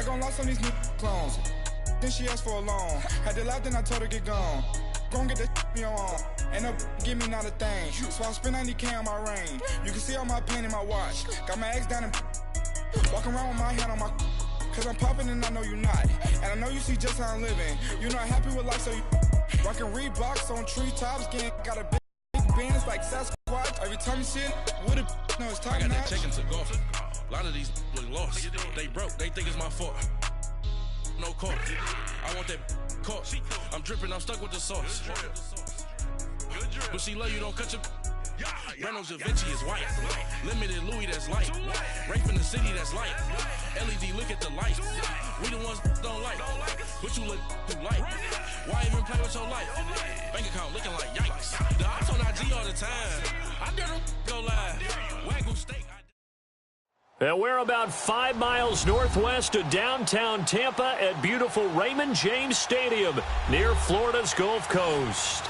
Not gonna lie, some of these new clones. Then she asked for a loan. Had to laugh, then I told her get gone. Gon' get that me on. And up, give me not a thing. So I spend 90K on my ring. You can see all my pain in my watch. Got my ex down and walking around with my hand on my. Cause I'm popping and I know you not. And I know you see just how I'm living. You're not happy with life, so you rockin' Reeboks on treetops. Got a big bands like Sasquatch. Every time you see it, with a no, it's top notch. I got that check into golf. A lot of these look lost. They broke, they think it's my fault. No court. I want that court. I'm dripping, I'm stuck with the sauce. But she love you, don't cut your. Reynolds Da Vinci is white. Limited Louis, that's light. Rape in the city, that's light. LED, look at the light. We the ones don't like. But you look too light. Why even play with your life? Bank account looking like yikes. The ops on IG all the time. I dare them go live. Wagyu steak. And we're about 5 miles northwest of downtown Tampa at beautiful Raymond James Stadium near Florida's Gulf Coast.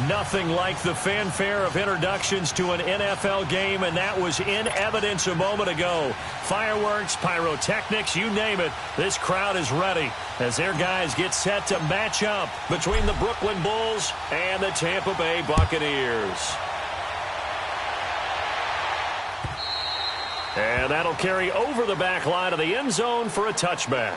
Nothing like the fanfare of introductions to an NFL game, and that was in evidence a moment ago. Fireworks, pyrotechnics, you name it. This crowd is ready as their guys get set to match up between the Brooklyn Bulls and the Tampa Bay Buccaneers. And that'll carry over the back line of the end zone for a touchback.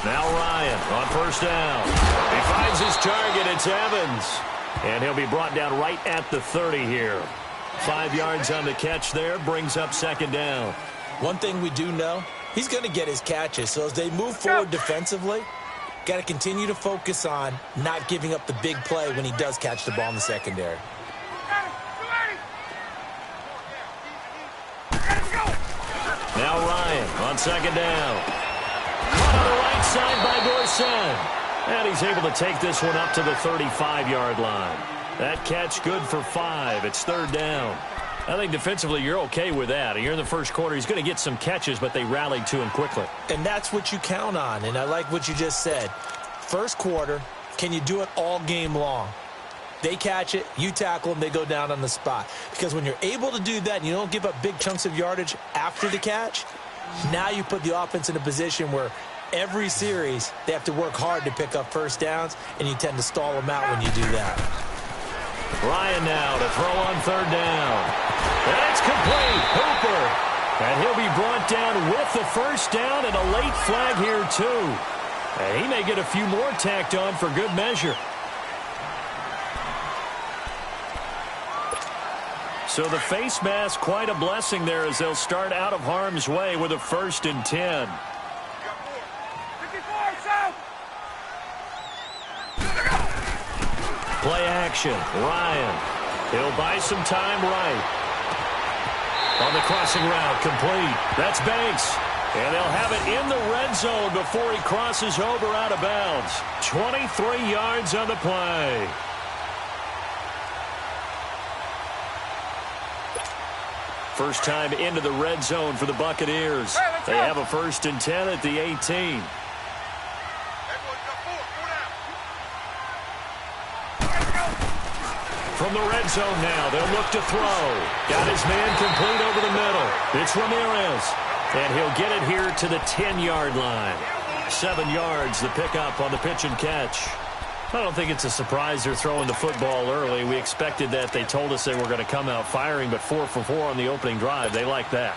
Now Ryan on first down. He finds his target. It's Evans. And he'll be brought down right at the 30 here. 5 yards on the catch there. Brings up second down. One thing we do know, he's going to get his catches. So as they move forward defensively, got to continue to focus on not giving up the big play when he does catch the ball in the secondary. Now Ryan on second down. Caught on the right side by Dorsett. And he's able to take this one up to the 35-yard line. That catch good for 5. It's third down. I think defensively you're okay with that. You're in the first quarter. He's going to get some catches, but they rallied to him quickly. And that's what you count on. And I like what you just said. First quarter, can you do it all game long? They catch it, you tackle them, they go down on the spot. Because when you're able to do that and you don't give up big chunks of yardage after the catch, now you put the offense in a position where every series they have to work hard to pick up first downs, and you tend to stall them out when you do that. Ryan now to throw on third down. And it's complete. Hooper. And he'll be brought down with the first down and a late flag here too. And he may get a few more tacked on for good measure. So the face mask, quite a blessing there as they'll start out of harm's way with a 1st and 10. Play action. Ryan. He'll buy some time right. On the crossing route, complete. That's Banks. And they'll have it in the red zone before he crosses over out of bounds. 23 yards on the play. First time into the red zone for the Buccaneers. They have a 1st and 10 at the 18. From the red zone now, they'll look to throw. Got his man complete over the middle. It's Ramirez. And he'll get it here to the 10-yard line. 7 yards, the pickup on the pitch and catch. I don't think it's a surprise they're throwing the football early. We expected that. They told us they were going to come out firing, but 4 for 4 on the opening drive. They like that.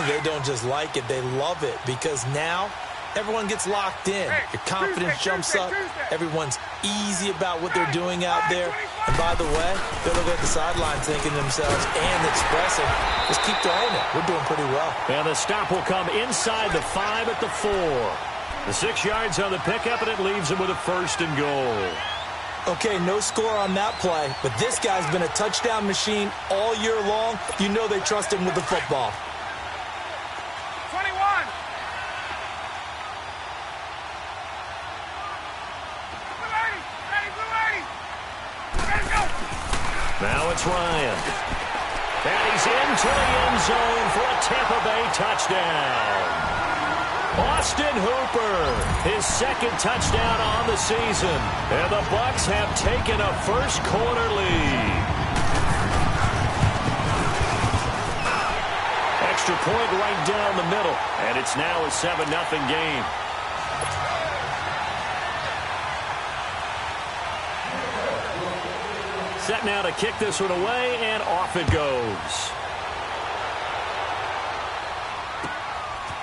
They don't just like it, they love it, because now everyone gets locked in. Your confidence jumps up. Everyone's easy about what they're doing out there. And by the way, they're looking at the sideline thinking to themselves and expressing, just keep throwing it. We're doing pretty well. And the stop will come inside the 5 at the 4. The 6 yards on the pickup, and it leaves him with a 1st and goal. Okay, no score on that play, but this guy's been a touchdown machine all year long. You know they trust him with the football. 21. Now it's Ryan. And he's into the end zone for a Tampa Bay touchdown. Austin Hooper, his 2nd touchdown on the season. And the Bucs have taken a first-quarter lead. Extra point right down the middle. And it's now a 7-0 game. Set now to kick this one away, and off it goes.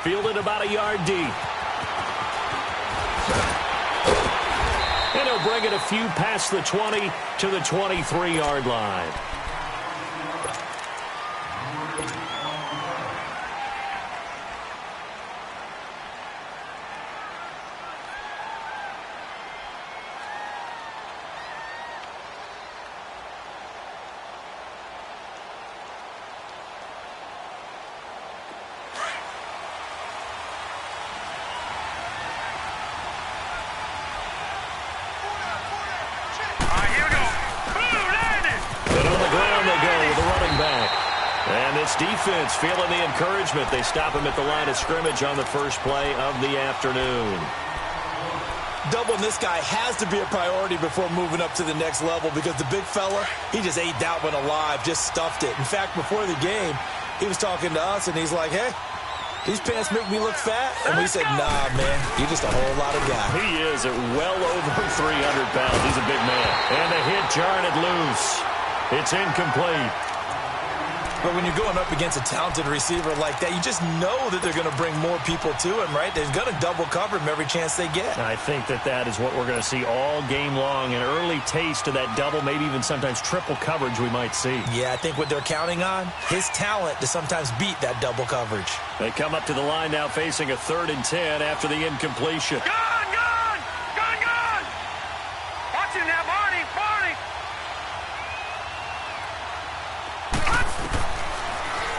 Fielded about a yard deep. And he'll bring it a few past the 20 to the 23-yard line. Defense feeling the encouragement. They stop him at the line of scrimmage on the first play of the afternoon. Doubling this guy has to be a priority before moving up to the next level because the big fella, he just ate that one alive, just stuffed it. In fact, before the game, he was talking to us, and he's like, hey, these pants make me look fat. And we said, nah, man, you're just a whole lot of guy. He is at well over 300 pounds. He's a big man. And the hit jarred it loose. It's incomplete. But when you're going up against a talented receiver like that, you just know that they're going to bring more people to him, right? They're going to double cover him every chance they get. I think that is what we're going to see all game long, an early taste of that double, maybe even sometimes triple coverage we might see. Yeah, I think what they're counting on, his talent to sometimes beat that double coverage. They come up to the line now facing a 3rd and 10 after the incompletion. Gone! Watch him now, Barney!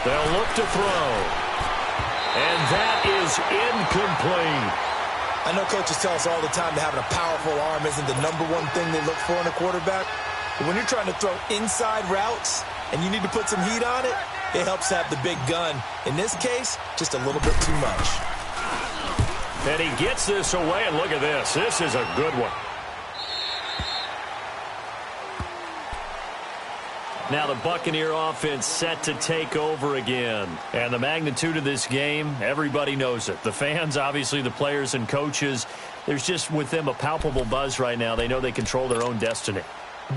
They'll look to throw. And that is incomplete. I know coaches tell us all the time that having a powerful arm isn't the #1 thing they look for in a quarterback. But when you're trying to throw inside routes and you need to put some heat on it, it helps have the big gun. In this case, just a little bit too much. And he gets this away, and look at this. This is a good one. Now the Buccaneer offense set to take over again. And the magnitude of this game, everybody knows it. The fans, obviously the players and coaches, there's just with them a palpable buzz right now. They know they control their own destiny.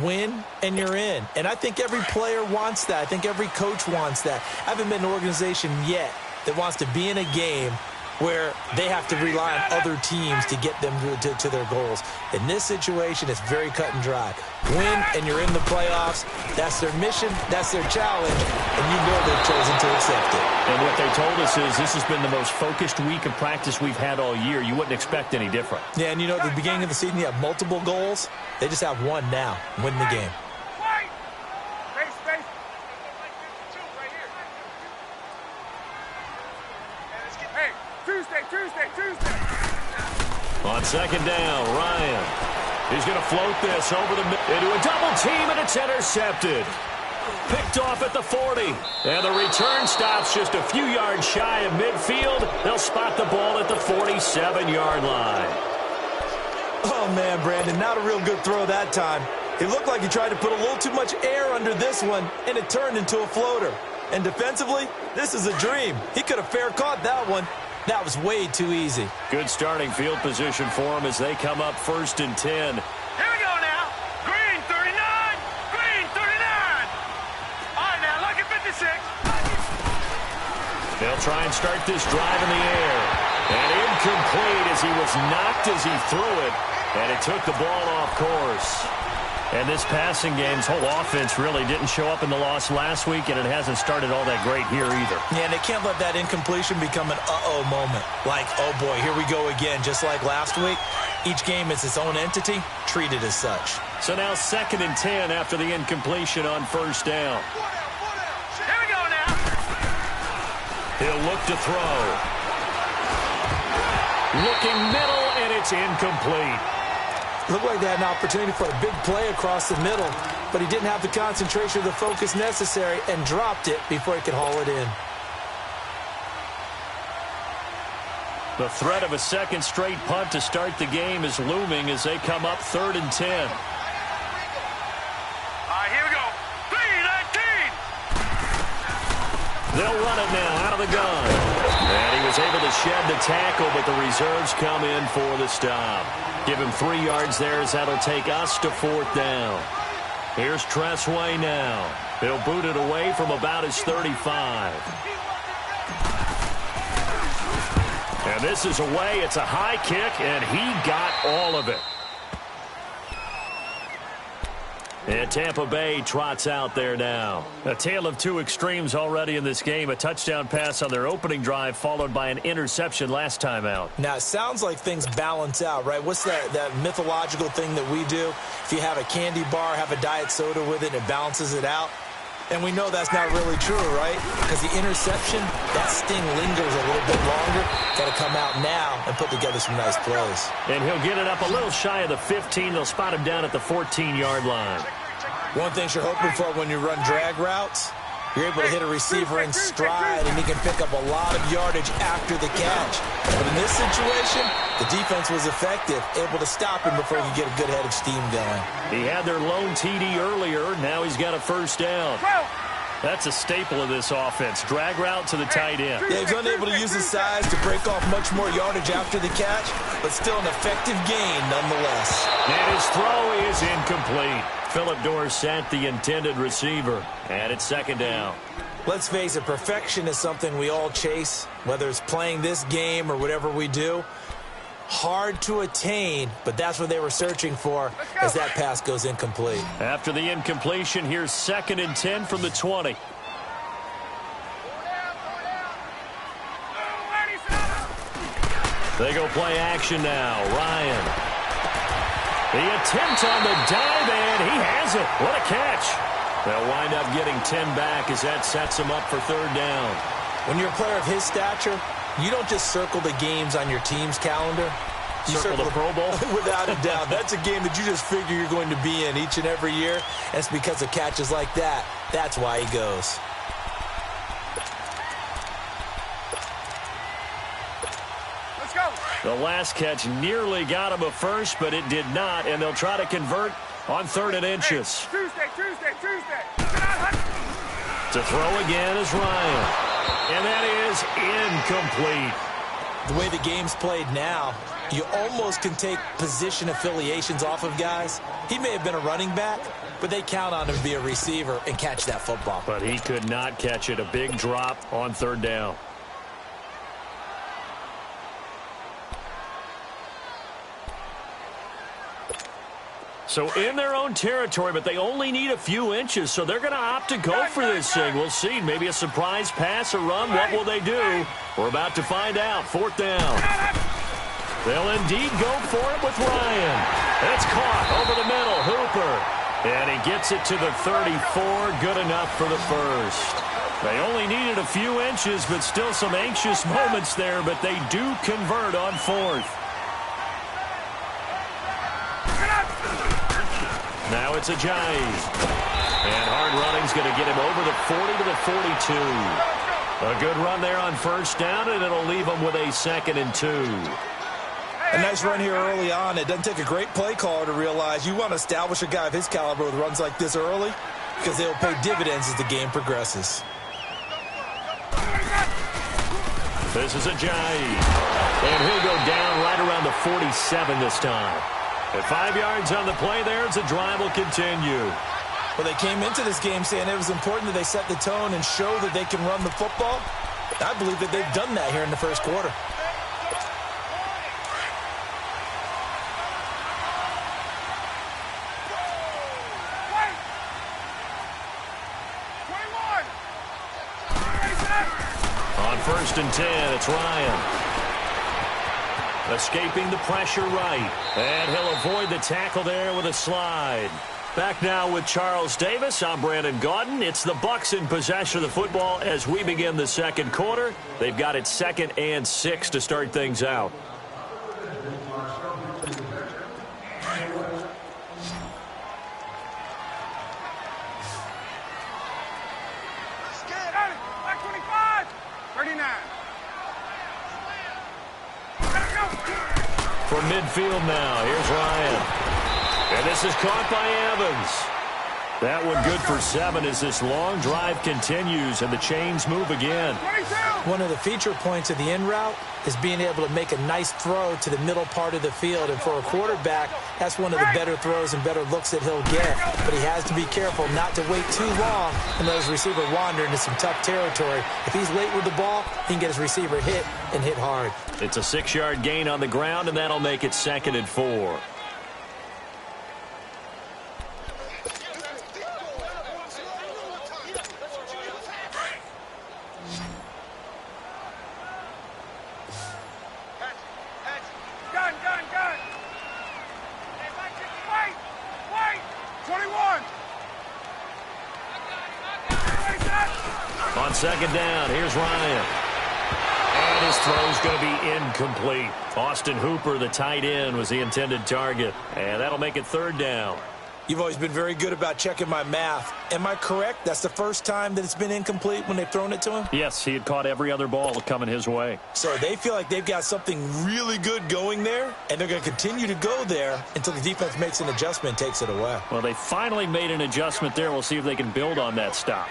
Win, and you're in. And I think every player wants that. I think every coach wants that. I haven't been an organization yet that wants to be in a game where they have to rely on other teams to get them to their goals. In this situation, it's very cut and dry. Win, and you're in the playoffs. That's their mission. That's their challenge. And you know they've chosen to accept it. And what they told us is this has been the most focused week of practice we've had all year. You wouldn't expect any different. Yeah, and you know, at the beginning of the season, you have multiple goals. They just have one now, win the game. Tuesday. On 2nd down, Ryan. He's going to float this over the middle into a double team, and it's intercepted. Picked off at the 40. And the return stops just a few yards shy of midfield. They'll spot the ball at the 47-yard line. Oh, man, Brandon, not a real good throw that time. It looked like he tried to put a little too much air under this one, and it turned into a floater. And defensively, this is a dream. He could have fair caught that one. That was way too easy. Good starting field position for him as they come up 1st and 10. Here we go now. Green 39. Green 39. All right, now look at 56. They'll try and start this drive in the air. And incomplete as he was knocked as he threw it. And it took the ball off course. And this passing game's whole offense really didn't show up in the loss last week, and it hasn't started all that great here either. Yeah, and they can't let that incompletion become an uh-oh moment. Like, oh boy, here we go again, just like last week. Each game is its own entity, treated as such. So now 2nd and 10 after the incompletion on first down. Here we go now. He'll look to throw. Looking middle, and it's incomplete. Looked like they had an opportunity for a big play across the middle, but he didn't have the concentration or the focus necessary and dropped it before he could haul it in. The threat of a second straight punt to start the game is looming as they come up 3rd and 10. All right, here we go. 3-19. They'll run it now out of the gun. And he was able to shed the tackle, but the reserves come in for the stop. Give him 3 yards there as that'll take us to 4th down. Here's Tressway now. He'll boot it away from about his 35. And this is away. It's a high kick, and he got all of it. And Tampa Bay trots out there now. A tale of two extremes already in this game. A touchdown pass on their opening drive followed by an interception last time out. Now, it sounds like things balance out, right? What's that mythological thing that we do? If you have a candy bar, have a diet soda with it, and it balances it out. And we know that's not really true, right? Because the interception, that sting lingers a little bit longer. Got to come out now and put together some nice plays. And he'll get it up a little shy of the 15. They'll spot him down at the 14-yard line. One thing you're hoping for when you run drag routes, you're able to hit a receiver in stride, and he can pick up a lot of yardage after the catch. But in this situation, the defense was effective, able to stop him before he could get a good head of steam going. He had their lone TD earlier. Now he's got a first down. That's a staple of this offense. Drag route to the tight end. Yeah, he's unable to use his size to break off much more yardage after the catch, but still an effective gain nonetheless. And his throw is incomplete. Phillip Dorsett, the intended receiver. And it's 2nd down. Let's face it, perfection is something we all chase, whether it's playing this game or whatever we do. Hard to attain, but that's what they were searching for as that pass goes incomplete. After the incompletion, here's 2nd and 10 from the 20. They go play action now. Ryan. The attempt on the dive, and he has it. What a catch. They'll wind up getting 10 back as that sets him up for 3rd down. When you're a player of his stature, you don't just circle the games on your team's calendar. You circle the Pro Bowl? Without a doubt. That's a game that you just figure you're going to be in each and every year. And it's because of catches like that. That's why he goes. Let's go. The last catch nearly got him a first, but it did not, and they'll try to convert on 3rd and inches. Tuesday. To throw again is Ryan. And that is incomplete. The way the game's played now, you almost can take position affiliations off of guys. He may have been a running back, but they count on him to be a receiver and catch that football. But he could not catch it. A big drop on 3rd down. So in their own territory, but they only need a few inches, so they're going to opt to go for this thing. We'll see. Maybe a surprise pass or run. What will they do? We're about to find out. 4th down. They'll indeed go for it with Ryan. It's caught over the middle. Hooper. And he gets it to the 34. Good enough for the first. They only needed a few inches, but still some anxious moments there, but they do convert on 4th. Now it's Ajayi. And hard running's going to get him over the 40 to the 42. A good run there on 1st down, and it'll leave him with a 2nd and 2. A nice run here early on. It doesn't take a great play caller to realize you want to establish a guy of his caliber with runs like this early because they'll pay dividends as the game progresses. This is Ajayi. And he'll go down right around the 47 this time. At 5 yards on the play there, as the drive will continue. Well, they came into this game saying it was important that they set the tone and show that they can run the football. I believe that they've done that here in the 1st quarter. 1st and 10. It's Ryan. Escaping the pressure right. And he'll avoid the tackle there with a slide. Back now with Charles Davis. I'm Brandon Gaudin. It's the Bucs in possession of the football as we begin the second quarter. They've got it 2nd and 6 to start things out. Back 25. 39. From midfield now, here's Ryan. And this is caught by Evans. That one good for 7 as this long drive continues and the chains move again. 22. One of the feature points of the in route is being able to make a nice throw to the middle part of the field. And for a quarterback, that's one of the better throws and better looks that he'll get. But he has to be careful not to wait too long and let his receiver wander into some tough territory. If he's late with the ball, he can get his receiver hit and hit hard. It's a 6-yard gain on the ground, and that'll make it 2nd and 4. Gun. Wait. 21. On 2nd down, here's Ryan. And his throw's going to be incomplete. Austin Hooper, the tight end, was the intended target. And that'll make it 3rd down. You've always been very good about checking my math. Am I correct? That's the first time that it's been incomplete when they've thrown it to him? Yes, he had caught every other ball coming his way. So they feel like they've got something really good going there, and they're going to continue to go there until the defense makes an adjustment and takes it away. Well, they finally made an adjustment there. We'll see if they can build on that stop.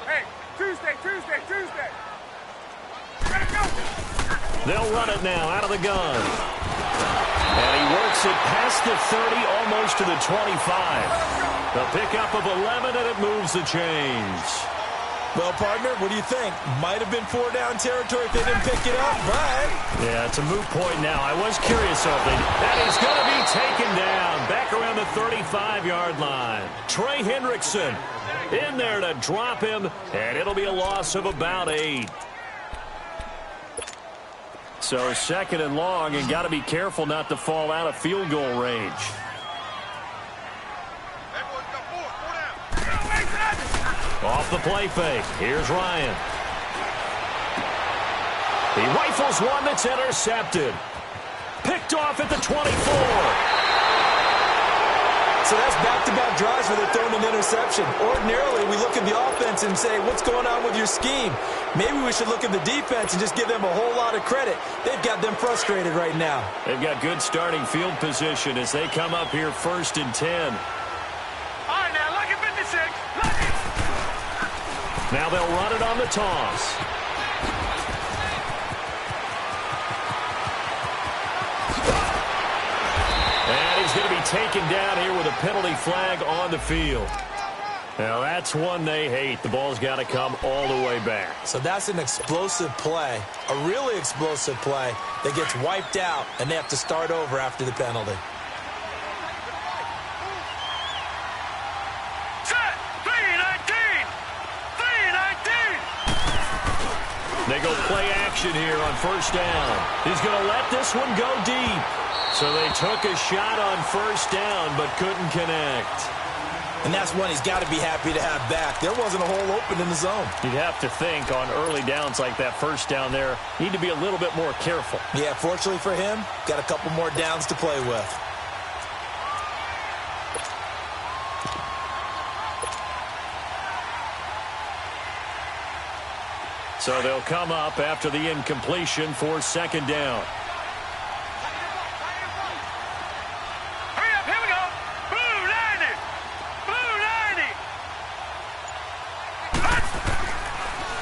Hey, Tuesday. They'll run it now out of the gun. And he works it past the 30, almost to the 25. The pickup of 11, and it moves the chains. Well, partner, what do you think? Might have been 4 down territory if they didn't pick it up, but... Yeah, it's a moot point now. I was curious something. That is going to be taken down back around the 35-yard line. Trey Hendrickson in there to drop him, and it'll be a loss of about 8. So 2nd and long, and got to be careful not to fall out of field goal range. Off the play fake. Here's Ryan. He rifles one that's intercepted. Picked off at the 24. So that's back-to-back drives where they're throwing an interception. Ordinarily, we look at the offense and say, what's going on with your scheme? Maybe we should look at the defense and just give them a whole lot of credit. They've got them frustrated right now. They've got good starting field position as they come up here 1st and 10. All right, now, look at 56. Look it. Now they'll run it on the toss. And he's going to be taken down here with a penalty flag on the field. Now that's one they hate. The ball's got to come all the way back. So that's an explosive play, a really explosive play that gets wiped out, and they have to start over after the penalty. Set. 3-19. They go play action here on 1st down. He's going to let this one go deep. So they took a shot on 1st down but couldn't connect. And that's one he's got to be happy to have back. There wasn't a hole open in the zone. You'd have to think on early downs like that 1st down there, need to be a little bit more careful. Yeah, fortunately for him, got a couple more downs to play with. So they'll come up after the incompletion for 2nd down. Hurry up, here we go. Blue 90. Blue 90.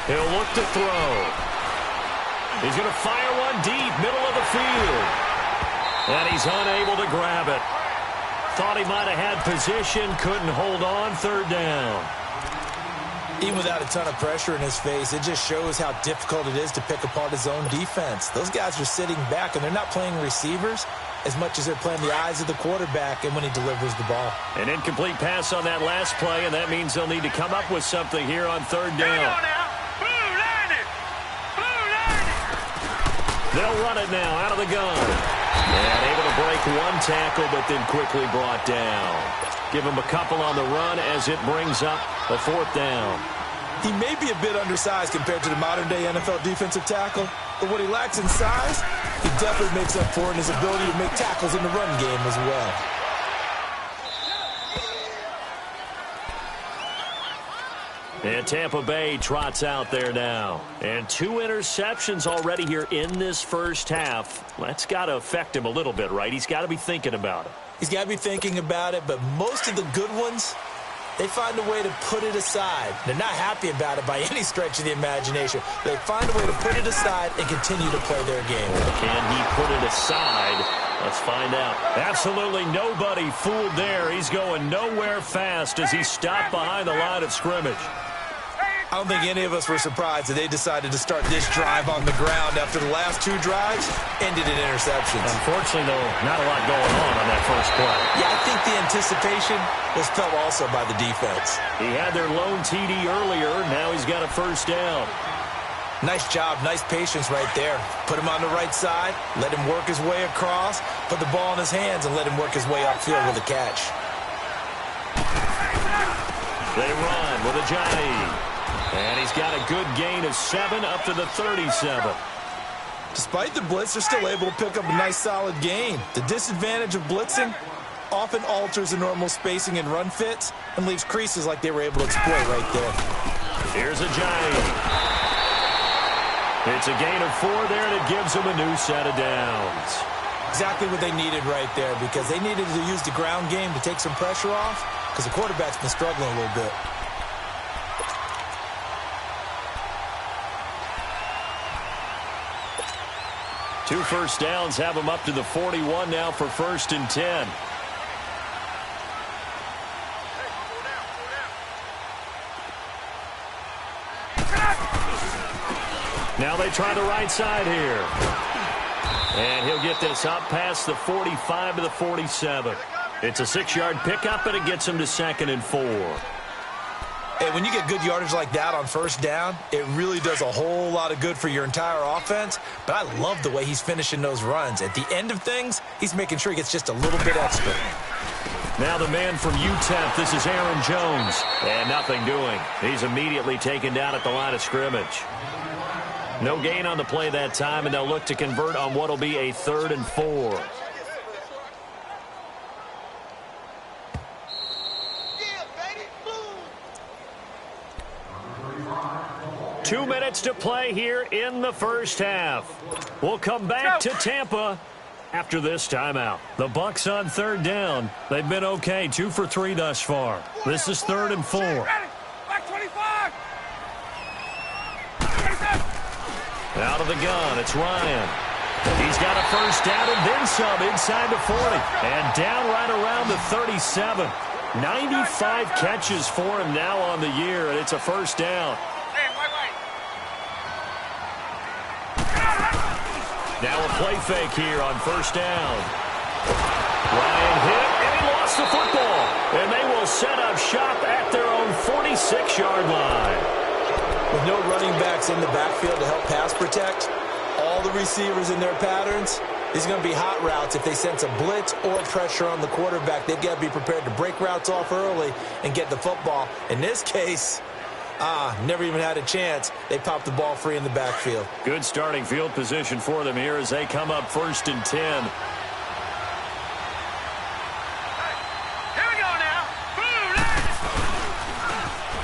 He'll look to throw. He's going to fire one deep, middle of the field. And he's unable to grab it. Thought he might have had position, couldn't hold on, 3rd down. Even without a ton of pressure in his face, it just shows how difficult it is to pick apart his own defense. Those guys are sitting back, and they're not playing receivers. as much as they're playing the eyes of the quarterback and when he delivers the ball. An incomplete pass on that last play, and that means they'll need to come up with something here on third down. They'll run it now out of the gun. And able to break one tackle, but then quickly brought down. Give him a couple on the run as it brings up a fourth down. He may be a bit undersized compared to the modern-day NFL defensive tackle, but what he lacks in size, he definitely makes up for in his ability to make tackles in the run game as well. And Tampa Bay trots out there now. And 2 interceptions already here in this first half. That's got to affect him a little bit, right? He's got to be thinking about it. He's got to be thinking about it, but most of the good ones, they find a way to put it aside. They're not happy about it by any stretch of the imagination. They find a way to put it aside and continue to play their game. Can he put it aside? Let's find out. Absolutely nobody fooled there. He's going nowhere fast as he stopped behind the line of scrimmage. I don't think any of us were surprised that they decided to start this drive on the ground after the last 2 drives ended in interceptions. Unfortunately, though, not a lot going on that first play. Yeah, I think the anticipation was felt also by the defense. He had their lone TD earlier. Now he's got a first down. Nice job, nice patience right there. Put him on the right side, let him work his way across, put the ball in his hands, and let him work his way upfield with a catch. They run with Ajayi. And he's got a good gain of 7 up to the 37. Despite the blitz, they're still able to pick up a nice solid gain. The disadvantage of blitzing often alters the normal spacing and run fits and leaves creases like they were able to exploit right there. Here's Ajayi. It's a gain of 4 there, and it gives them a new set of downs. Exactly what they needed right there, because they needed to use the ground game to take some pressure off, because the quarterback's been struggling a little bit. Two first downs have him up to the 41 now for 1st and 10. Now they try the right side here. And he'll get this up past the 45 to the 47. It's a 6-yard pickup, and it gets him to 2nd and 4. Hey, when you get good yardage like that on first down, it really does a whole lot of good for your entire offense. But I love the way he's finishing those runs. At the end of things, he's making sure he gets just a little bit extra. Now the man from UTEP, this is Aaron Jones. And nothing doing. He's immediately taken down at the line of scrimmage. No gain on the play that time, and they'll look to convert on what will be a 3rd and 4. 2 minutes to play here in the first half. We'll come back to Tampa after this timeout. The Bucs on 3rd down. They've been okay, 2 for 3 thus far. This is 3rd and 4. Back 25. Out of the gun, it's Ryan. He's got a first down and then some inside the 40. And down right around the 37. 95 catches for him now on the year, and it's a first down. Now a play fake here on first down. Ryan hit, and he lost the football. And they will set up shop at their own 46-yard line. With no running backs in the backfield to help pass protect, all the receivers in their patterns, these are going to be hot routes. If they sense a blitz or pressure on the quarterback, they've got to be prepared to break routes off early and get the football. In this case, never even had a chance. They popped the ball free in the backfield. Good starting field position for them here as they come up 1st and 10. Here we go now.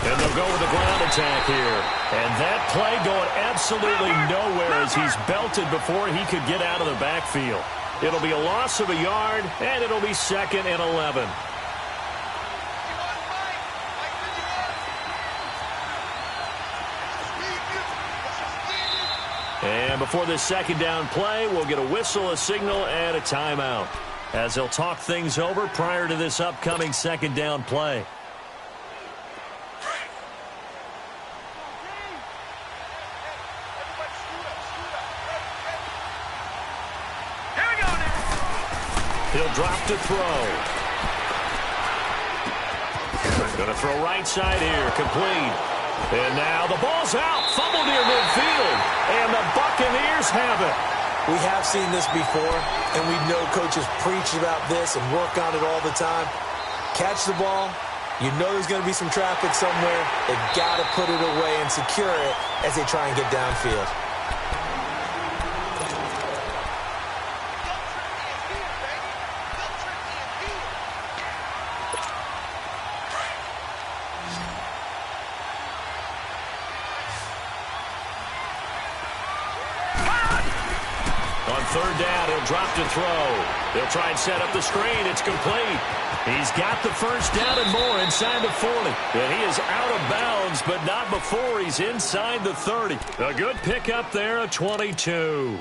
And they'll go with the ground attack here. And that play going absolutely nowhere as he's belted before he could get out of the backfield. It'll be a loss of a yard, and it'll be 2nd and 11. And before this second down play, we'll get a whistle, a signal, and a timeout as they'll talk things over prior to this upcoming second down play. Here we go now. He'll drop to throw. Going to throw right side here, complete. And now the ball's out, fumble near midfield, and the Buccaneers have it. We have seen this before, and we know coaches preach about this and work on it all the time. Catch the ball. You know there's going to be some traffic somewhere. They've got to put it away and secure it as they try and get downfield. On third down, he'll drop to throw. They'll try and set up the screen. It's complete. He's got the first down and more inside the 40. And he is out of bounds, but not before he's inside the 30. A good pickup there, a 22.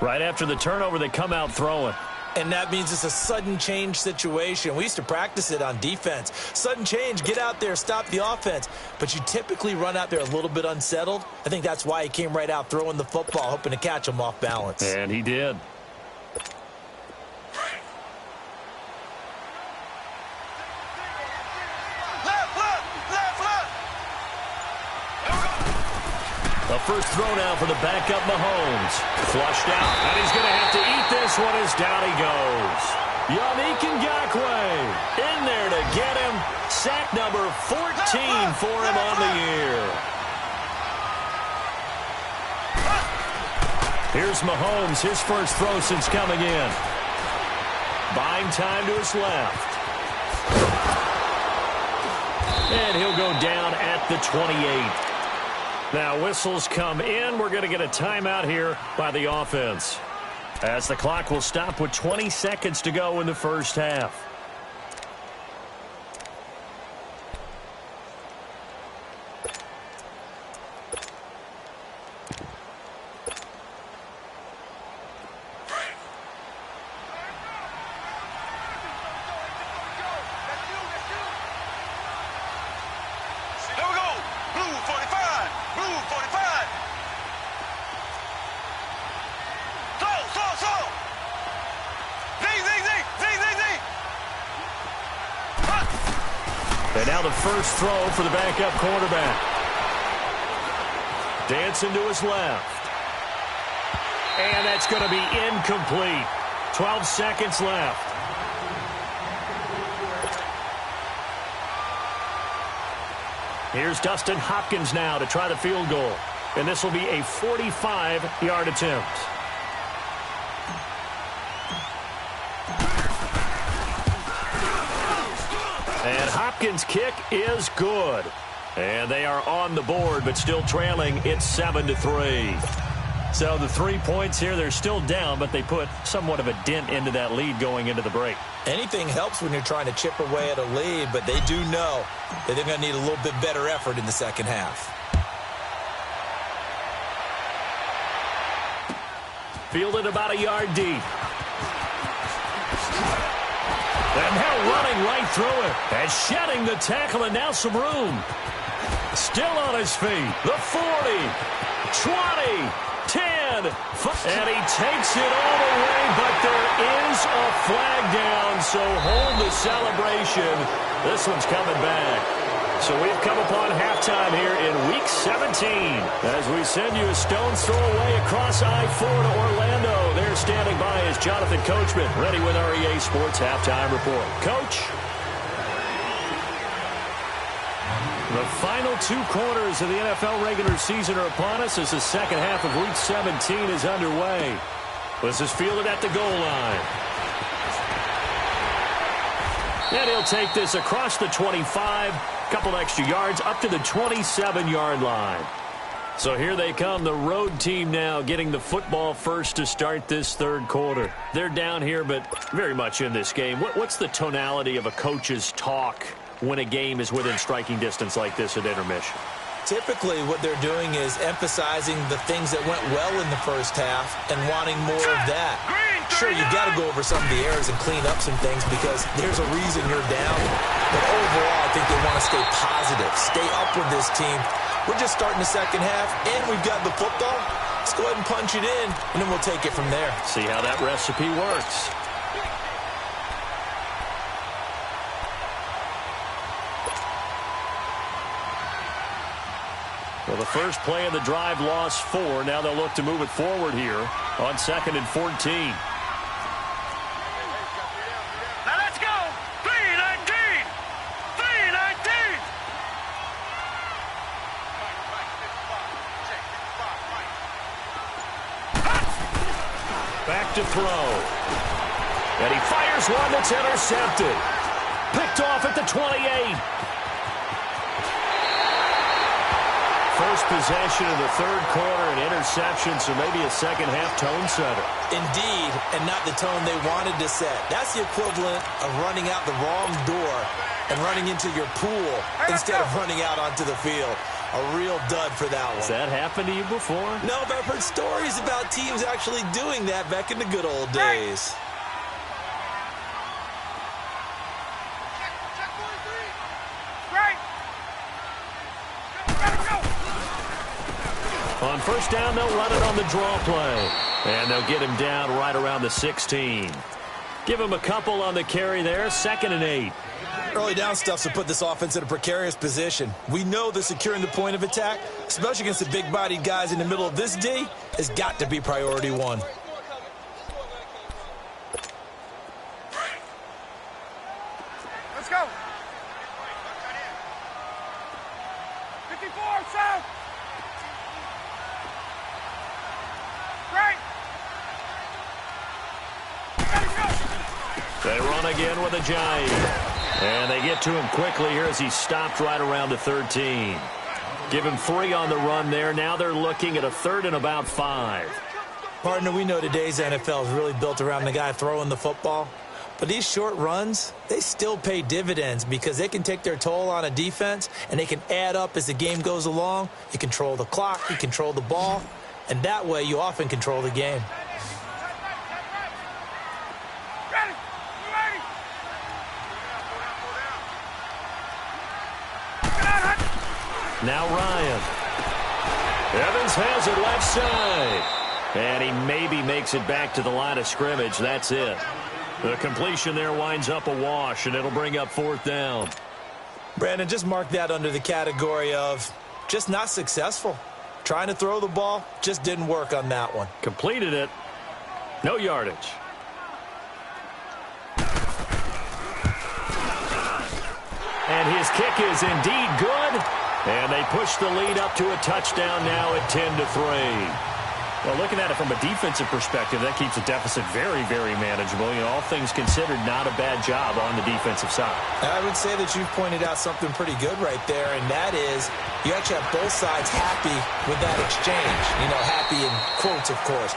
Right after the turnover, they come out throwing. And that means it's a sudden change situation. We used to practice it on defense. Sudden change, get out there, stop the offense. But you typically run out there a little bit unsettled. I think that's why he came right out throwing the football, hoping to catch him off balance. And he did. The first throw down for the backup Mahomes. Flushed out, and he's going to have to eat this one as down he goes. TAKINGcAKES88's in there to get him. Sack number 14 for him on the year. Here's Mahomes, his first throw since coming in. Buying time to his left. And he'll go down at the 28. Now whistles come in. We're going to get a timeout here by the offense, as the clock will stop with 20 seconds to go in the first half. And now the first throw for the backup quarterback. Dancing to his left. And that's going to be incomplete. 12 seconds left. Here's Dustin Hopkins now to try the field goal. And this will be a 45-yard attempt. And Hopkins' kick is good. And they are on the board, but still trailing. It's 7-3. So the 3 points here, they're still down, but they put somewhat of a dent into that lead going into the break. Anything helps when you're trying to chip away at a lead, but they do know that they're going to need a little bit better effort in the second half. Fielded about a yard deep. And now running right through it. And shedding the tackle, and now some room. Still on his feet. The 40, 20, 10. And he takes it all the way, but there is a flag down, so hold the celebration. This one's coming back. So we've come upon halftime here in Week 17. As we send you a stone's throw away across I-4 to Orlando. There standing by is Jonathan Coachman, ready with our EA Sports Halftime Report. Coach? The final 2 quarters of the NFL regular season are upon us as the second half of Week 17 is underway. This is fielded at the goal line. And he'll take this across the 25. Couple extra yards up to the 27-yard line. So here they come, the road team now getting the football first to start this third quarter. They're down here, but very much in this game. What's the tonality of a coach's talk when a game is within striking distance like this at intermission? Typically, what they're doing is emphasizing the things that went well in the first half and wanting more of that. Sure, you've got to go over some of the errors and clean up some things because there's a reason you're down. But overall, I think they want to stay positive, stay up with this team. We're just starting the second half, and we've got the football. Let's go ahead and punch it in, and then we'll take it from there. See how that recipe works. first play of the drive lost 4. Now they'll look to move it forward here on 2nd and 14. Now let's go. 3-19. 3-19. Back to throw. And he fires one that's intercepted. Picked off at the 28. First possession of the third quarter, an interception, so maybe a second-half tone setter. Indeed, and not the tone they wanted to set. That's the equivalent of running out the wrong door and running into your pool instead of running out onto the field. A real dud for that one. Has that happened to you before? No, but I've heard stories about teams actually doing that back in the good old days. On first down, they'll run it on the draw play. And they'll get him down right around the 16. Give him a couple on the carry there, 2nd and 8. Early down stuffs will put this offense in a precarious position. We know that securing the point of attack, especially against the big-bodied guys in the middle of this D, has got to be priority 1. Let's go. 54, south. Right. They run again with a giant. And they get to him quickly here as he stopped right around the 13. Give him 3 on the run there. Now they're looking at a 3rd and about 5. Partner, we know today's NFL is really built around the guy throwing the football. But these short runs, they still pay dividends because they can take their toll on a defense and they can add up as the game goes along. You control the clock, you control the ball, and that way you often control the game. Now Ryan. Evans has it left side. And he maybe makes it back to the line of scrimmage. That's it. The completion there winds up a wash, and it'll bring up 4th down. Brandon, just mark that under the category of just not successful. Trying to throw the ball, just didn't work on that one. Completed it. No yardage. And his kick is indeed good. And they push the lead up to a touchdown now at 10-3. Well, looking at it from a defensive perspective, that keeps the deficit very, very manageable. You know, all things considered, not a bad job on the defensive side. I would say that you've pointed out something pretty good right there, and that is you actually have both sides happy with that exchange. You know, happy in quotes, of course.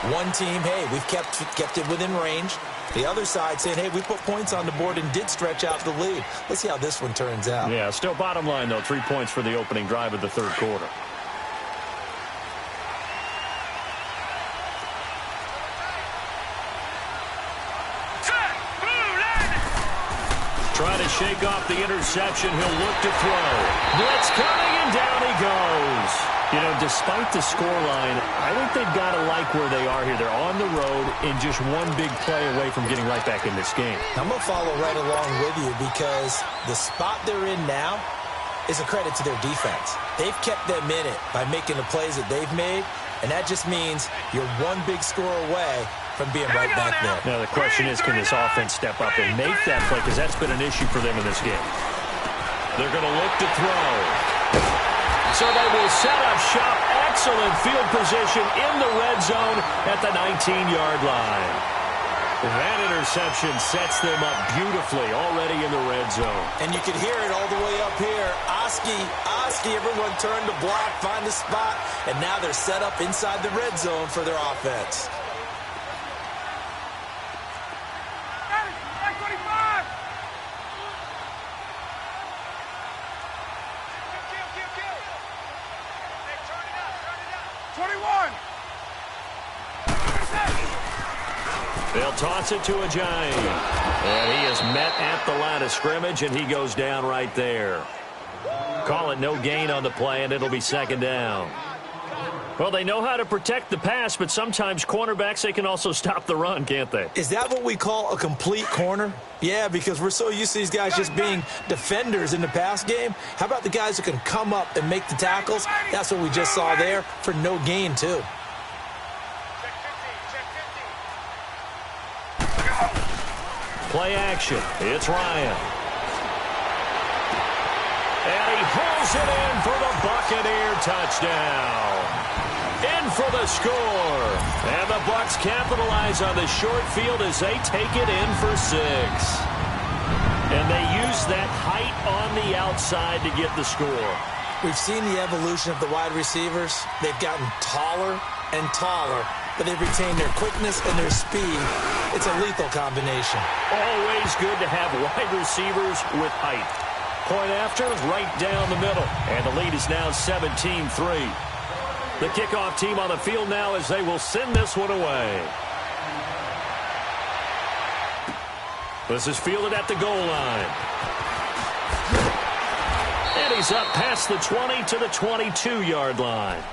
One team, hey, we've kept it within range. The other side saying, hey, we put points on the board and did stretch out the lead. Let's see how this one turns out. Yeah, still bottom line, though, 3 points for the opening drive of the third quarter. Trying to shake off the interception. He'll look to throw. Blitz coming, and down he goes. You know, despite the scoreline, I think they've got to like where they are here. They're on the road and just one big play away from getting right back in this game. I'm going to follow right along with you because the spot they're in now is a credit to their defense. They've kept them in it by making the plays that they've made, and that just means you're one big score away from being right back there. Now, the question is, can this offense step up and make that play? Because that's been an issue for them in this game. They're going to look to throw. So they will set up shop. Excellent field position in the red zone at the 19-yard line. That interception sets them up beautifully already in the red zone. And you can hear it all the way up here. Oski, everyone turned to block, find a spot, and now they're set up inside the red zone for their offense. They'll toss it to a giant. And he is met at the line of scrimmage, and he goes down right there. Call it no gain on the play, and it'll be 2nd down. Well, they know how to protect the pass, but sometimes cornerbacks, they can also stop the run, can't they? Is that what we call a complete corner? Yeah, because we're so used to these guys just being defenders in the pass game. How about the guys who can come up and make the tackles? That's what we just saw there for no gain, too. Play action. It's Ryan. And he pulls it in for the Buccaneer touchdown. In for the score. And the Bucs capitalize on the short field as they take it in for 6. And they use that height on the outside to get the score. We've seen the evolution of the wide receivers. They've gotten taller and taller, but they've retained their quickness and their speed. It's a lethal combination. Always good to have wide receivers with height. Point after, right down the middle. And the lead is now 17-3. The kickoff team on the field now as they will send this one away. This is fielded at the goal line. And he's up past the 20 to the 22-yard line.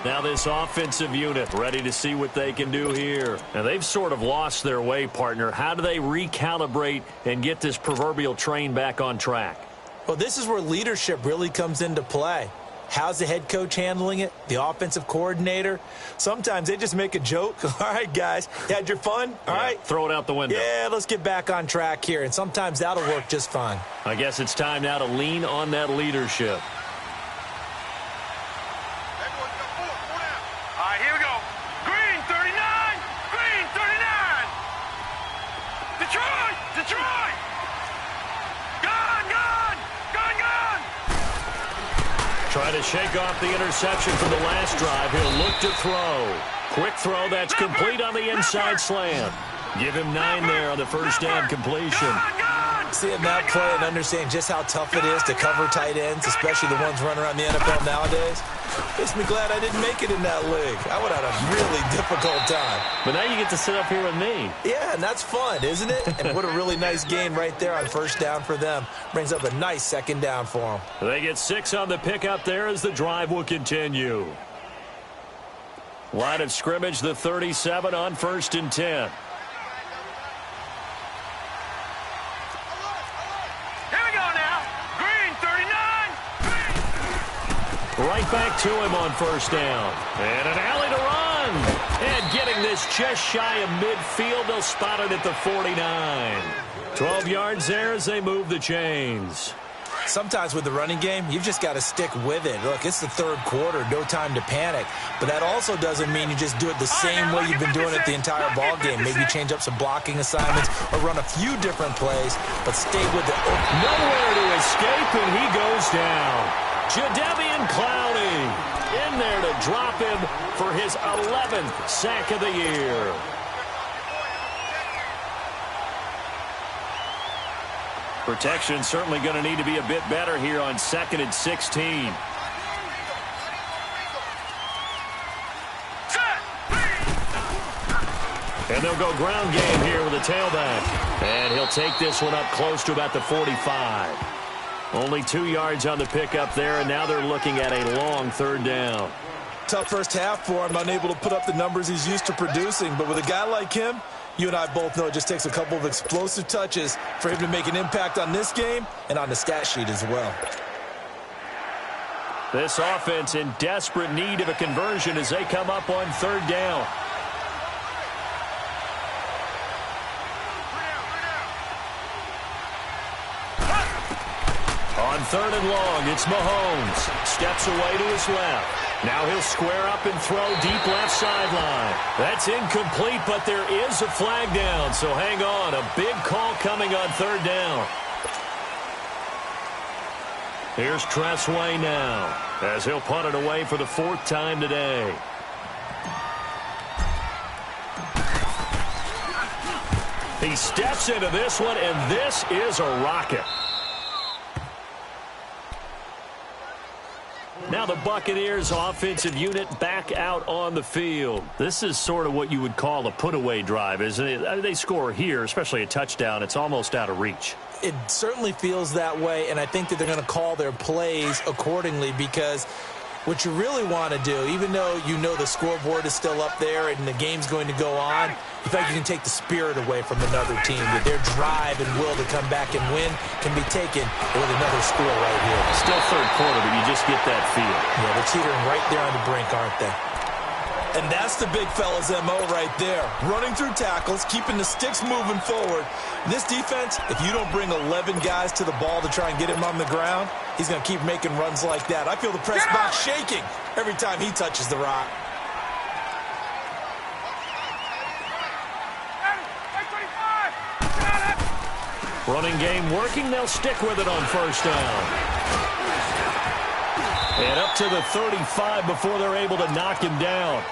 Now this offensive unit ready to see what they can do here. Now they've sort of lost their way, partner. How do they recalibrate and get this proverbial train back on track? Well, this is where leadership really comes into play. How's the head coach handling it? The offensive coordinator? Sometimes they just make a joke. All right, guys, you had your fun? All right. Throw it out the window. Yeah, let's get back on track here. And sometimes that'll work just fine. I guess it's time now to lean on that leadership. All right, here we go. Green 39. Green 39. Detroit. Detroit. Gone, gone. Gone, gone. Trying to shake off the interception from the last drive. He'll look to throw. Quick throw that's complete on the inside slant. Give him 9 there on the first down completion. Seeing that play and understanding just how tough it is to cover tight ends, especially the ones running around the NFL nowadays, makes me glad I didn't make it in that league. I would have had a really difficult time. But now you get to sit up here with me. Yeah, and that's fun, isn't it? And what a really nice gain right there on first down for them. Brings up a nice second down for them. They get 6 on the pickup there as the drive will continue. Line of scrimmage, the 37 on 1st and 10. Right back to him on first down. And an alley to run. And getting this just shy of midfield. They'll spot it at the 49. 12 yards there as they move the chains. Sometimes with the running game, you've just got to stick with it. Look, it's the third quarter, no time to panic. But that also doesn't mean you just do it the same way you've been doing it the entire ball game. Maybe change up some blocking assignments or run a few different plays, but stay with it. Nowhere to escape, and he goes down. Jadeveon Clowney in there to drop him for his 11th sack of the year. Protection certainly going to need to be a bit better here on 2nd and 16. And they'll go ground game here with a tailback. And he'll take this one up close to about the 45. Only 2 yards on the pickup there, and now they're looking at a long 3rd down. Tough first half for him, unable to put up the numbers he's used to producing. But with a guy like him, you and I both know it just takes a couple of explosive touches for him to make an impact on this game and on the stat sheet as well. This offense in desperate need of a conversion as they come up on 3rd down. On 3rd and long, it's Mahomes. Steps away to his left. Now he'll square up and throw deep left sideline. That's incomplete, but there is a flag down, so hang on. A big call coming on 3rd down. Here's Tressway now, as he'll punt it away for the 4th time today. He steps into this one, and this is a rocket. Now the Buccaneers offensive unit back out on the field. This is sort of what you would call a put-away drive, isn't it? They score here, especially a touchdown. It's almost out of reach. It certainly feels that way, and I think that they're going to call their plays accordingly because What you really want to do, even though you know the scoreboard is still up there and the game's going to go on, you think you can take the spirit away from another team. With their drive and will to come back and win can be taken with another score right here. Still third quarter, but you just get that feel. Yeah, they're teetering right there on the brink, aren't they? And that's the big fella's MO right there. Running through tackles, keeping the sticks moving forward. This defense, if you don't bring 11 guys to the ball to try and get him on the ground, he's going to keep making runs like that. I feel the press box shaking every time he touches the rock. Running game working. They'll stick with it on first down. And up to the 35 before they're able to knock him down.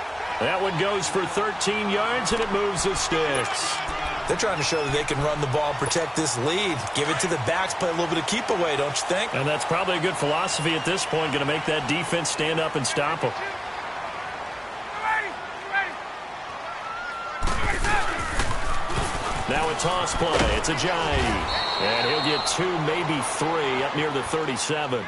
That one goes for 13 yards, and it moves the sticks. They're trying to show that they can run the ball, protect this lead. Give it to the backs, play a little bit of keep away, don't you think? And that's probably a good philosophy at this point, going to make that defense stand up and stop them. Now a toss play. It's Ajayi. And he'll get 2, maybe 3 up near the 37.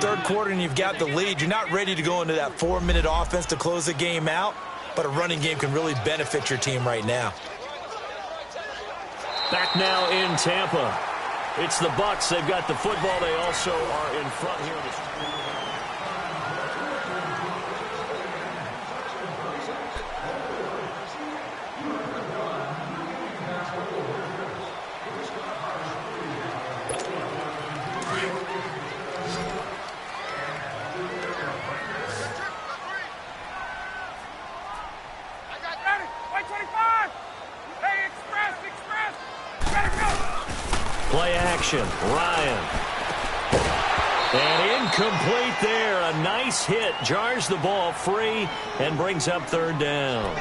Third quarter and you've got the lead. You're not ready to go into that 4-minute offense to close the game out, but a running game can really benefit your team right now. Back now in Tampa. It's the Bucs. They've got the football. They also are in front here. Play action. Ryan. And incomplete there. A nice hit. Jars the ball free and brings up third down.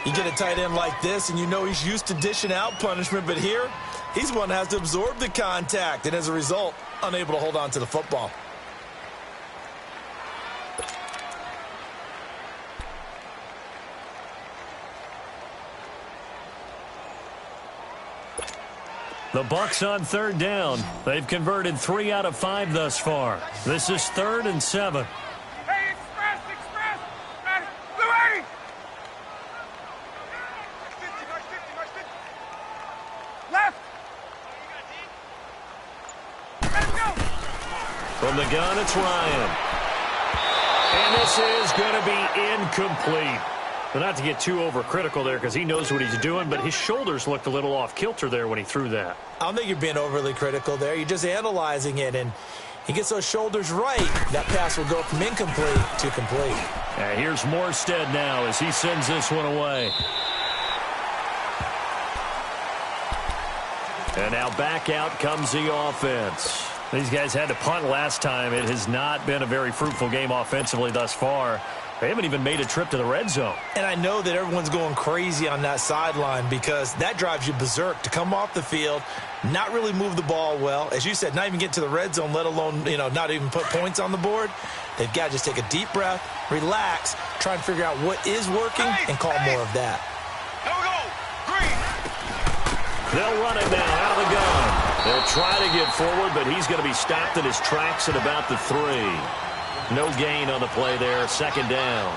You get a tight end like this, and you know he's used to dishing out punishment, but here, he's one that has to absorb the contact, and as a result, unable to hold on to the football. The Bucs on third down. They've converted 3 out of 5 thus far. This is 3rd and 7. Hey, express! Blue 80! Left! Let's go! From the gun, it's Ryan. And this is going to be incomplete. But not to get too overcritical there because he knows what he's doing, but his shoulders looked a little off kilter there when he threw that. I don't think you're being overly critical there. You're just analyzing it, and he gets those shoulders right. That pass will go from incomplete to complete. And here's Morstead now as he sends this one away. And now back out comes the offense. These guys had to punt last time. It has not been a very fruitful game offensively thus far. They haven't even made a trip to the red zone. And I know that everyone's going crazy on that sideline because that drives you berserk to come off the field, not really move the ball well. As you said, not even get to the red zone, let alone, not even put points on the board. They've got to just take a deep breath, relax, try and figure out what is working, and call more of that. Here we go! Green! They'll run it now out of the gun. They'll try to get forward, but he's going to be stopped in his tracks at about the 3. No gain on the play there, 2nd down.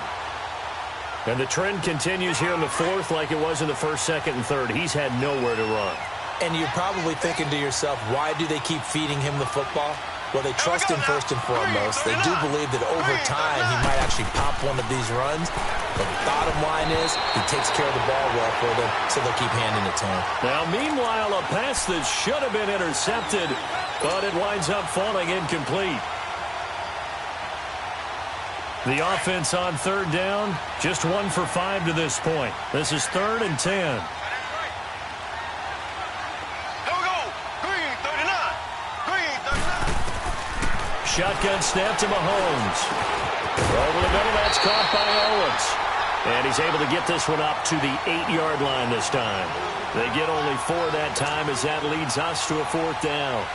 And the trend continues here in the 4th like it was in the 1st, 2nd, and 3rd. He's had nowhere to run. And you're probably thinking to yourself, why do they keep feeding him the football? Well, they trust him first and foremost. They do believe that over time he might actually pop one of these runs. But the bottom line is he takes care of the ball well for them, so they'll keep handing it to him. Now, meanwhile, a pass that should have been intercepted, but it winds up falling incomplete. The offense on 3rd down, just 1 for 5 to this point. This is 3rd and 10. Here we go! Green, 39! Green, 39! Shotgun snap to Mahomes. Over the middle, that's caught by Owens. And he's able to get this one up to the 8-yard line this time. They get only 4 that time as that leads us to a 4th down.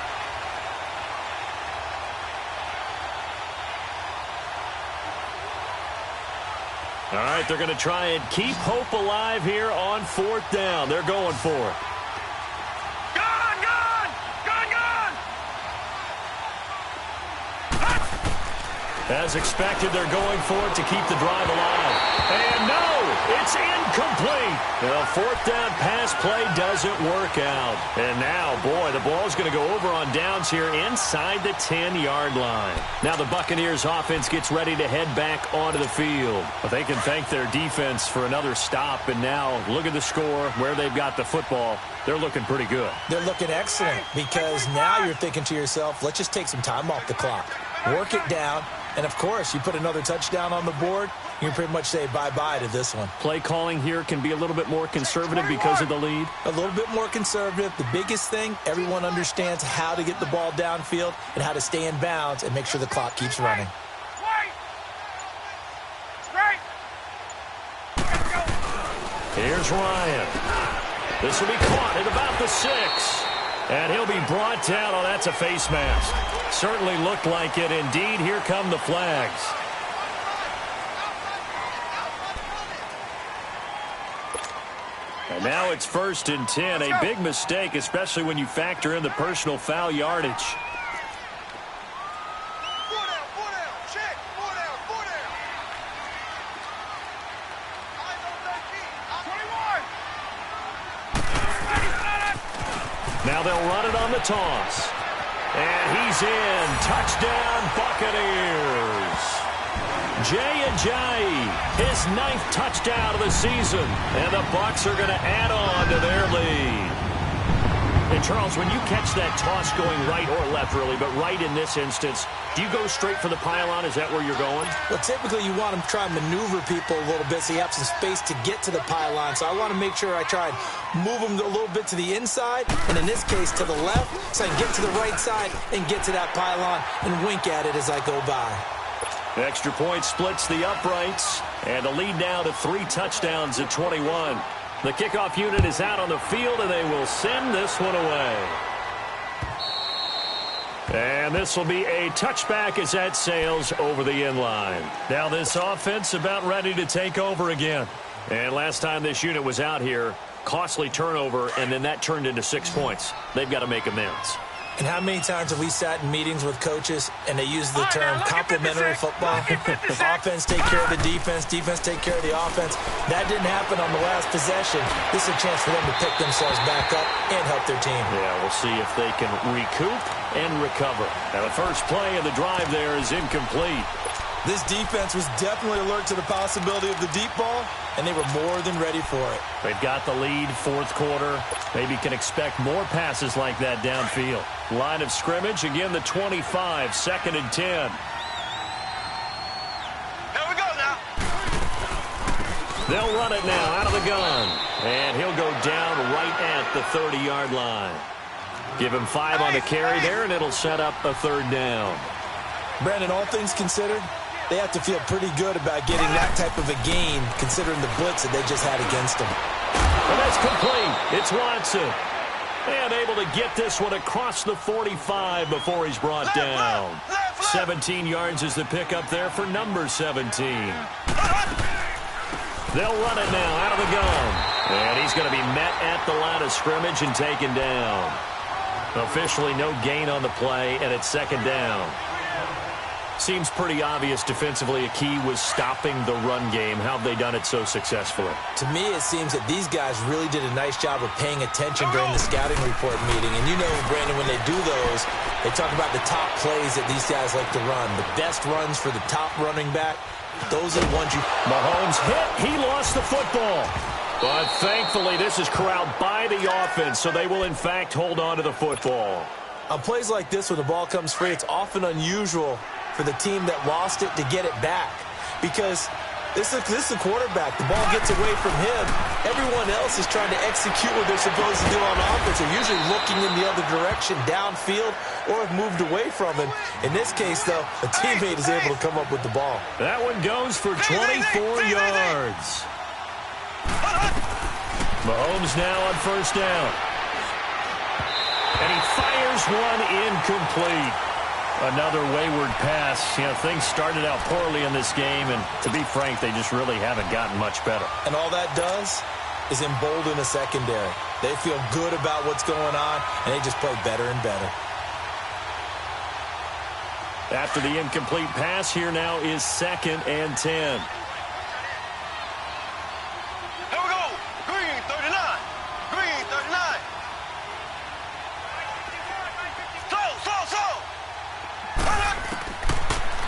All right, they're going to try and keep hope alive here on 4th down. They're going for it. Gun! As expected, they're going for it to keep the drive alive. And no, it's incomplete. The fourth down pass play doesn't work out. And now, boy, the ball's going to go over on downs here inside the 10-yard line. Now the Buccaneers offense gets ready to head back onto the field. But they can thank their defense for another stop. And now look at the score, where they've got the football. They're looking pretty good. They're looking excellent because now you're thinking to yourself, let's just take some time off the clock. Work it down. And, of course, you put another touchdown on the board, you can pretty much say bye-bye to this one. Play calling here can be a little bit more conservative because of the lead. A little bit more conservative. The biggest thing, everyone understands how to get the ball downfield and how to stay in bounds and make sure the clock keeps running. Here's Ryan. This will be caught at about the 6. And he'll be brought down. Oh, that's a face mask. Certainly looked like it. Indeed, here come the flags. And now it's 1st and 10. A big mistake, especially when you factor in the personal foul yardage. Now they'll run it on the toss. And he's in. Touchdown, Buccaneers. Jay Ajayi, his 9th touchdown of the season. And the Bucs are going to add on to their lead. And, Charles, when you catch that toss going right or left, really, but right in this instance, do you go straight for the pylon? Is that where you're going? Well, typically you want to try and maneuver people a little bit so you have some space to get to the pylon. So I want to make sure I try and move them a little bit to the inside, and in this case to the left, so I can get to the right side and get to that pylon and wink at it as I go by. Extra point splits the uprights, and the lead now to 3 touchdowns at 21. The kickoff unit is out on the field, and they will send this one away. And this will be a touchback as that sails over the inline. Now this offense about ready to take over again. And last time this unit was out here, costly turnover, and then that turned into 6 points. They've got to make amends. And how many times have we sat in meetings with coaches and they use the term complementary football? Offense take care of the defense, defense take care of the offense. That didn't happen on the last possession. This is a chance for them to pick themselves back up and help their team. Yeah, we'll see if they can recoup and recover. Now the first play of the drive there is incomplete. This defense was definitely alert to the possibility of the deep ball, and they were more than ready for it. They've got the lead, 4th quarter. Maybe can expect more passes like that downfield. Line of scrimmage, again the 25, 2nd and 10. Here we go now. They'll run it now out of the gun. And he'll go down right at the 30-yard line. Give him 5 on the carry there, and it'll set up a 3rd down. Brandon, all things considered, they have to feel pretty good about getting that type of a gain considering the blitz that they just had against them. And that's complete. It's Watson. And able to get this one across the 45 before he's brought down. 17 yards is the pickup there for number 17. They'll run it now out of the gun. And he's going to be met at the line of scrimmage and taken down. Officially no gain on the play, and it's 2nd down. Seems pretty obvious defensively a key was stopping the run game. How have they done it so successfully? To me, it seems that these guys really did a nice job of paying attention during the scouting report meeting. And you know, Brandon, when they do those, they talk about the top plays that these guys like to run. The best runs for the top running back, those are the ones you... Mahomes hit. He lost the football. But thankfully, this is corralled by the offense, so they will, in fact, hold on to the football. On plays like this, when the ball comes free, it's often unusual for the team that lost it to get it back. Because this is the quarterback. The ball gets away from him. Everyone else is trying to execute what they're supposed to do on offense. They're usually looking in the other direction, downfield, or have moved away from him. In this case, though, a teammate is able to come up with the ball. That one goes for 24 yards. Mahomes now on 1st down. And he fires one incomplete. Another wayward pass. You know, things started out poorly in this game, and to be frank, they just really haven't gotten much better. And all that does is embolden a secondary. They feel good about what's going on, and they just play better and better. After the incomplete pass, here now is 2nd and 10. Here we go. Green 39. Green 39. Slow.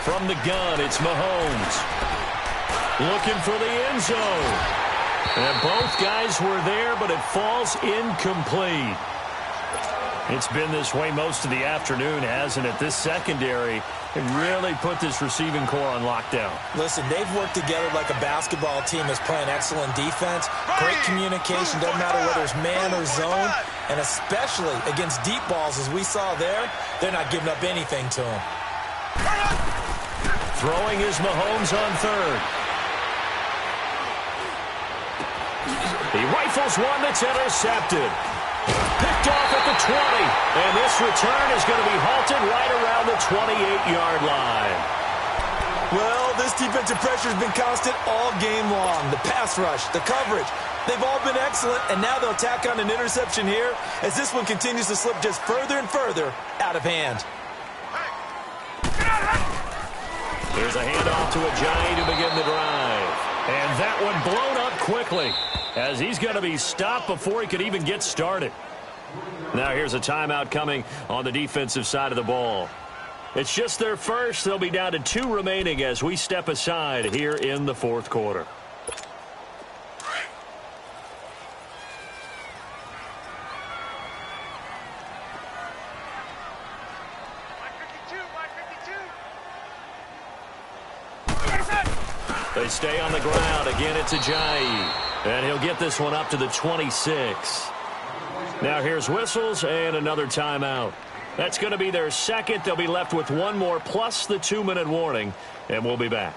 From the gun, it's Mahomes. Looking for the end zone. And both guys were there, but it falls incomplete. It's been this way most of the afternoon, hasn't it? This secondary can really put this receiving core on lockdown. Listen, they've worked together like a basketball team that's playing excellent defense. Great communication, doesn't matter whether it's man or zone. And especially against deep balls, as we saw there, they're not giving up anything to them. Throwing is Mahomes on 3rd. He rifles one that's intercepted. Picked off at the 20. And this return is going to be halted right around the 28-yard line. Well, this defensive pressure has been constant all game long. The pass rush, the coverage, they've all been excellent, and now they'll tack on an interception here as this one continues to slip just further and further out of hand. Here's a handoff to Ajayi to begin the drive. And that one blown up quickly as he's going to be stopped before he could even get started. Now here's a timeout coming on the defensive side of the ball. It's just their first. They'll be down to 2 remaining as we step aside here in the 4th quarter. They stay on the ground. Again, it's Ajayi. And he'll get this one up to the 26. Now here's whistles and another timeout. That's going to be their second. They'll be left with one more plus the 2-minute warning, and we'll be back.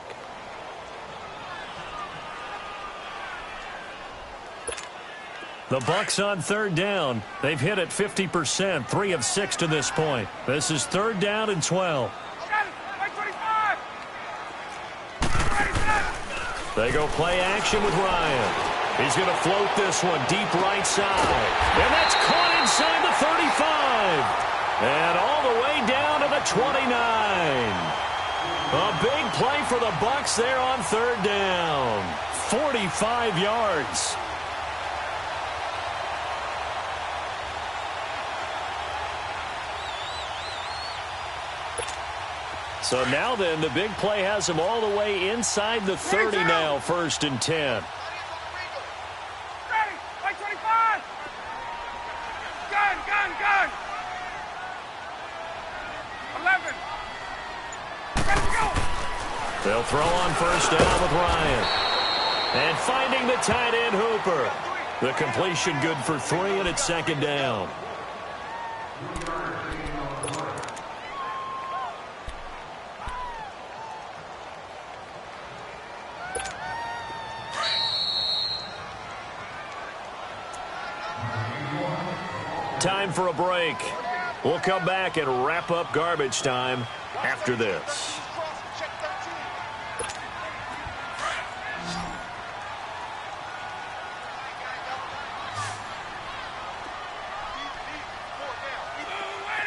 The Bucs on 3rd down. They've hit it 50%, 3 of 6 to this point. This is 3rd down and 12. They go play action with Ryan. He's going to float this one deep right side. And that's caught inside the 35. And all the way down to the 29. A big play for the Bucs there on 3rd down. 45 yards. So now then, the big play has him all the way inside the 30 now, 1st and 10. Ready, like 25. Gun. 11. Ready to go. They'll throw on 1st down with Ryan. And finding the tight end Hooper. The completion good for 3, and it's 2nd down. Time for a break. We'll come back and wrap up garbage time after this.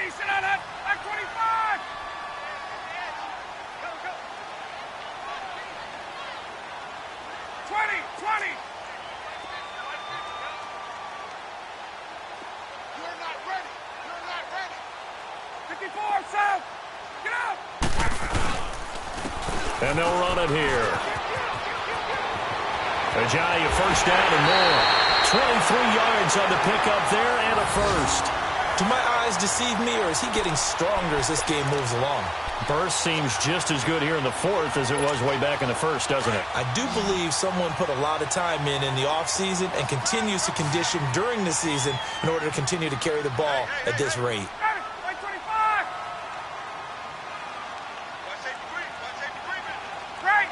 Sit on that. Like 25. Go. 20. You're not ready. 54, South. Get out. And they'll run it here. Ajayi, 1st down and more. 23 yards on the pickup there and a 1st. Do my eyes deceive me, or is he getting stronger as this game moves along? Burst seems just as good here in the 4th as it was way back in the 1st, doesn't it? I do believe someone put a lot of time in the offseason and continues to condition during the season in order to continue to carry the ball at this rate. Like 25. Right.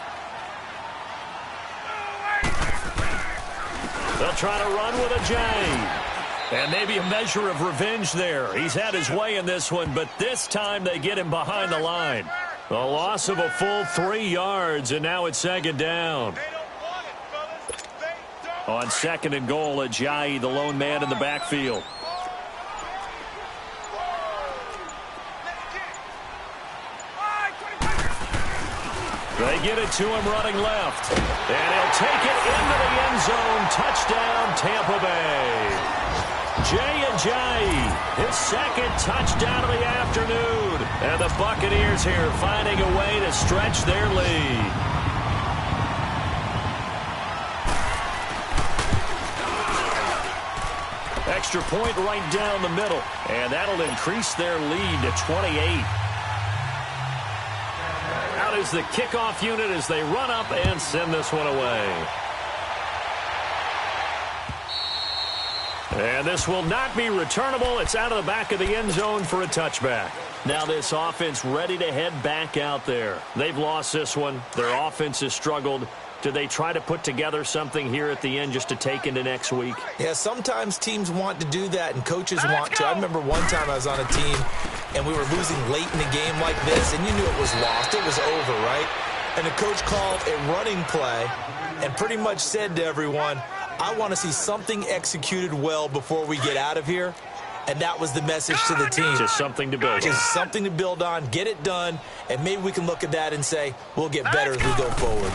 They'll try to run with Ajayi. And maybe a measure of revenge there. He's had his way in this one, but this time they get him behind the line. A loss of a full 3 yards, and now it's 2nd down. On 2nd and goal, Ajayi, the lone man in the backfield. get it to him running left. And he'll take it into the end zone. Touchdown, Tampa Bay. Jay Ajayi, his second touchdown of the afternoon. And the Buccaneers here finding a way to stretch their lead. Extra point right down the middle. And that'll increase their lead to 28. Out is the kickoff unit as they run up and send this one away. And this will not be returnable. It's out of the back of the end zone for a touchback. Now this offense ready to head back out there. They've lost this one. Their offense has struggled. Do they try to put together something here at the end just to take into next week? Yeah, sometimes teams want to do that and coaches want to. I remember one time I was on a team and we were losing late in the game like this, and you knew it was lost. It was over, right? And the coach called a running play and pretty much said to everyone, I want to see something executed well before we get out of here. And that was the message to the team. Just something to build on. Just something to build on, get it done, and maybe we can look at that and say, we'll get better as we go forward.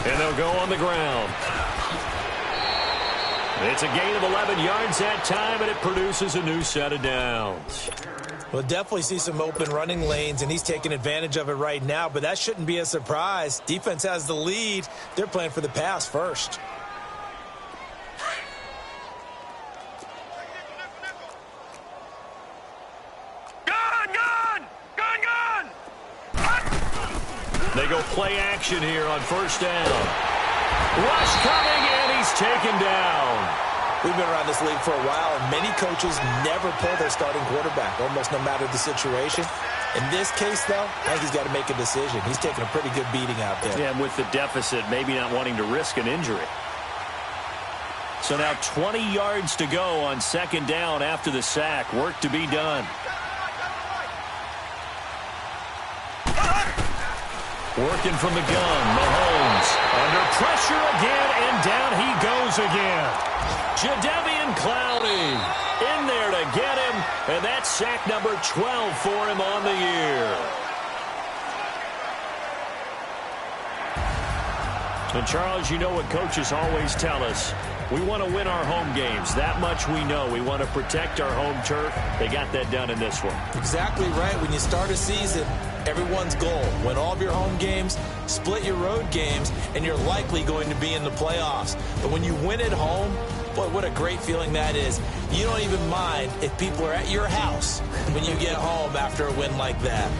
And they'll go on the ground. It's a gain of 11 yards that time, and it produces a new set of downs. We'll definitely see some open running lanes, and he's taking advantage of it right now, but that shouldn't be a surprise. Defense has the lead. They're playing for the pass first. They go play action here on first down. Rush coming, and he's taken down. We've been around this league for a while, and many coaches never pull their starting quarterback, almost no matter the situation. In this case, though, I think he's got to make a decision. He's taking a pretty good beating out there. Yeah, and with the deficit, maybe not wanting to risk an injury. So now 20 yards to go on second down after the sack. Work to be done. Working from the gun, Mahomes under pressure again, and down he goes again. Jadeveon Clowney in there to get him, and that's sack number 12 for him on the year. And Charles, you know what coaches always tell us. We want to win our home games. That much we know. We want to protect our home turf. They got that done in this one. Exactly right. When you start a season, everyone's goal, win all of your home games, split your road games, and you're likely going to be in the playoffs. But when you win at home, boy, what a great feeling that is. You don't even mind if people are at your house when you get home after a win like that.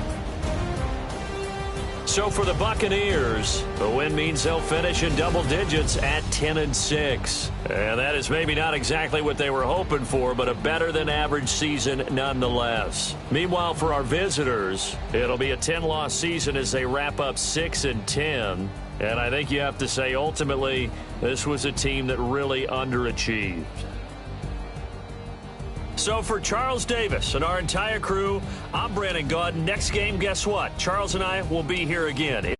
So for the Buccaneers, the win means they'll finish in double digits at 10-6. And that is maybe not exactly what they were hoping for, but a better than average season nonetheless. Meanwhile, for our visitors, it'll be a 10-loss season as they wrap up 6-10. And I think you have to say, ultimately, this was a team that really underachieved. So for Charles Davis and our entire crew, I'm Brandon Gaudin. Next game, guess what? Charles and I will be here again.